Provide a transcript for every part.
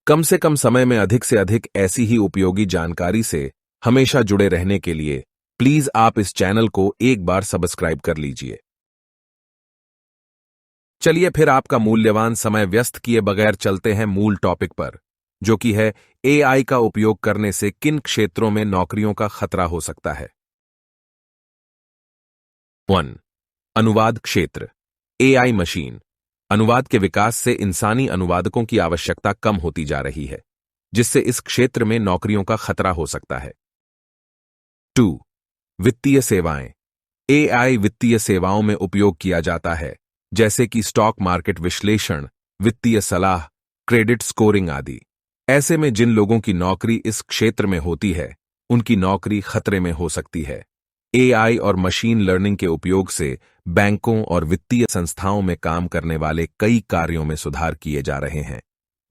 कम से कम समय में अधिक से अधिक ऐसी ही उपयोगी जानकारी से हमेशा जुड़े रहने के लिए प्लीज आप इस चैनल को एक बार सब्सक्राइब कर लीजिए। चलिए फिर आपका मूल्यवान समय व्यस्त किए बगैर चलते हैं मूल टॉपिक पर, जो कि है एआई का उपयोग करने से किन क्षेत्रों में नौकरियों का खतरा हो सकता है। 1. अनुवाद क्षेत्र। एआई मशीन अनुवाद के विकास से इंसानी अनुवादकों की आवश्यकता कम होती जा रही है, जिससे इस क्षेत्र में नौकरियों का खतरा हो सकता है। 2. वित्तीय सेवाएं। एआई वित्तीय सेवाओं में उपयोग किया जाता है, जैसे कि स्टॉक मार्केट विश्लेषण, वित्तीय सलाह, क्रेडिट स्कोरिंग आदि। ऐसे में जिन लोगों की नौकरी इस क्षेत्र में होती है, उनकी नौकरी खतरे में हो सकती है। एआई और मशीन लर्निंग के उपयोग से बैंकों और वित्तीय संस्थाओं में काम करने वाले कई कार्यों में सुधार किए जा रहे हैं,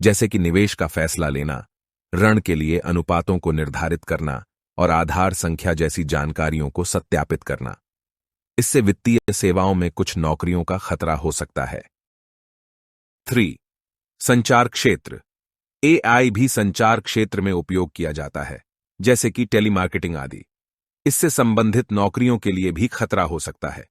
जैसे कि निवेश का फैसला लेना, ऋण के लिए अनुपातों को निर्धारित करना और आधार संख्या जैसी जानकारियों को सत्यापित करना। इससे वित्तीय सेवाओं में कुछ नौकरियों का खतरा हो सकता है। 3. संचार क्षेत्र। एआई भी संचार क्षेत्र में उपयोग किया जाता है, जैसे कि टेलीमार्केटिंग आदि। इससे संबंधित नौकरियों के लिए भी खतरा हो सकता है।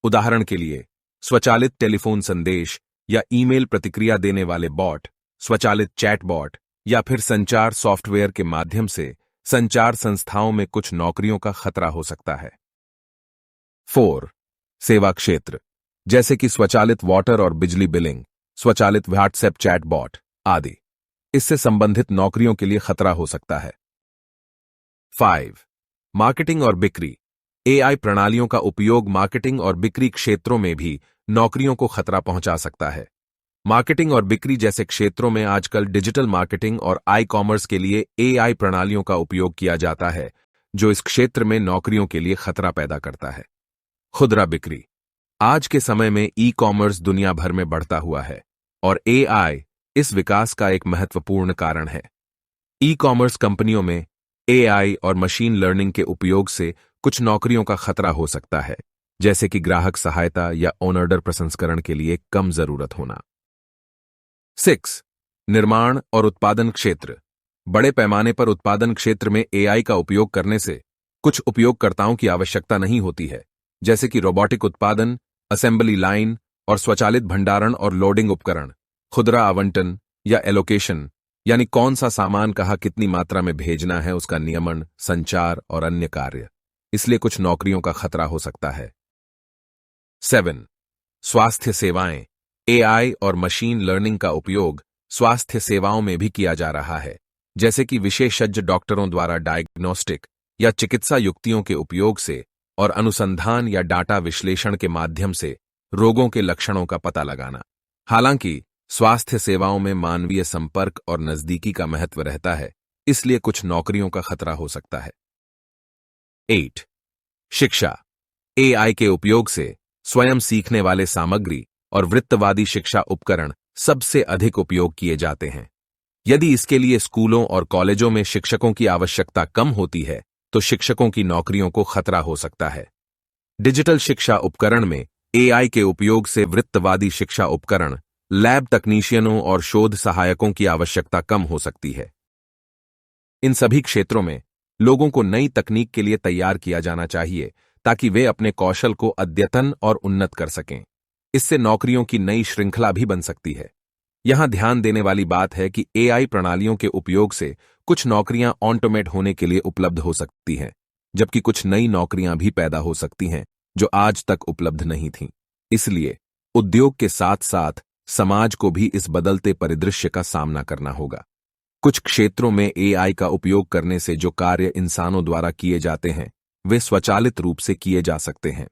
उदाहरण के लिए, स्वचालित टेलीफोन संदेश या ईमेल प्रतिक्रिया देने वाले बॉट, स्वचालित चैटबॉट या फिर संचार सॉफ्टवेयर के माध्यम से संचार संस्थाओं में कुछ नौकरियों का खतरा हो सकता है। 4. सेवा क्षेत्र, जैसे कि स्वचालित वाटर और बिजली बिलिंग, स्वचालित व्हाट्सएप चैटबॉट आदि। इससे संबंधित नौकरियों के लिए खतरा हो सकता है। 5. मार्केटिंग और बिक्री। एआई प्रणालियों का उपयोग मार्केटिंग और बिक्री क्षेत्रों में भी नौकरियों को खतरा पहुंचा सकता है। मार्केटिंग और बिक्री जैसे क्षेत्रों में आजकल डिजिटल मार्केटिंग और ई कॉमर्स के लिए एआई प्रणालियों का उपयोग किया जाता है, जो इस क्षेत्र में नौकरियों के लिए खतरा पैदा करता है। खुदरा बिक्री। आज के समय में ई कॉमर्स दुनिया भर में बढ़ता हुआ है और एआई इस विकास का एक महत्वपूर्ण कारण है। ई कॉमर्स कंपनियों में एआई और मशीन लर्निंग के उपयोग से कुछ नौकरियों का खतरा हो सकता है, जैसे कि ग्राहक सहायता या ऑर्डर प्रसंस्करण के लिए कम जरूरत होना। 6. निर्माण और उत्पादन क्षेत्र। बड़े पैमाने पर उत्पादन क्षेत्र में एआई का उपयोग करने से कुछ उपयोगकर्ताओं की आवश्यकता नहीं होती है, जैसे कि रोबोटिक उत्पादन, असेंबली लाइन और स्वचालित भंडारण और लोडिंग उपकरण। खुदरा आवंटन या एलोकेशन, यानी कौन सा सामान कहाँ कितनी मात्रा में भेजना है, उसका नियमन, संचार और अन्य कार्य। इसलिए कुछ नौकरियों का खतरा हो सकता है। 7. स्वास्थ्य सेवाएं। एआई और मशीन लर्निंग का उपयोग स्वास्थ्य सेवाओं में भी किया जा रहा है, जैसे कि विशेषज्ञ डॉक्टरों द्वारा डायग्नोस्टिक या चिकित्सा युक्तियों के उपयोग से और अनुसंधान या डाटा विश्लेषण के माध्यम से रोगों के लक्षणों का पता लगाना। हालांकि स्वास्थ्य सेवाओं में मानवीय संपर्क और नजदीकी का महत्व रहता है, इसलिए कुछ नौकरियों का खतरा हो सकता है। 8. शिक्षा। एआई के उपयोग से स्वयं सीखने वाले सामग्री और वृत्तवादी शिक्षा उपकरण सबसे अधिक उपयोग किए जाते हैं। यदि इसके लिए स्कूलों और कॉलेजों में शिक्षकों की आवश्यकता कम होती है, तो शिक्षकों की नौकरियों को खतरा हो सकता है। डिजिटल शिक्षा उपकरण में एआई के उपयोग से वृत्तवादी शिक्षा उपकरण, लैब तकनीशियनों और शोध सहायकों की आवश्यकता कम हो सकती है। इन सभी क्षेत्रों में लोगों को नई तकनीक के लिए तैयार किया जाना चाहिए, ताकि वे अपने कौशल को अद्यतन और उन्नत कर सकें। इससे नौकरियों की नई श्रृंखला भी बन सकती है। यहां ध्यान देने वाली बात है कि एआई प्रणालियों के उपयोग से कुछ नौकरियां ऑटोमेट होने के लिए उपलब्ध हो सकती हैं, जबकि कुछ नई नौकरियां भी पैदा हो सकती हैं, जो आज तक उपलब्ध नहीं थीं। इसलिए उद्योग के साथ साथ समाज को भी इस बदलते परिदृश्य का सामना करना होगा। कुछ क्षेत्रों में एआई का उपयोग करने से जो कार्य इंसानों द्वारा किए जाते हैं, वे स्वचालित रूप से किए जा सकते हैं।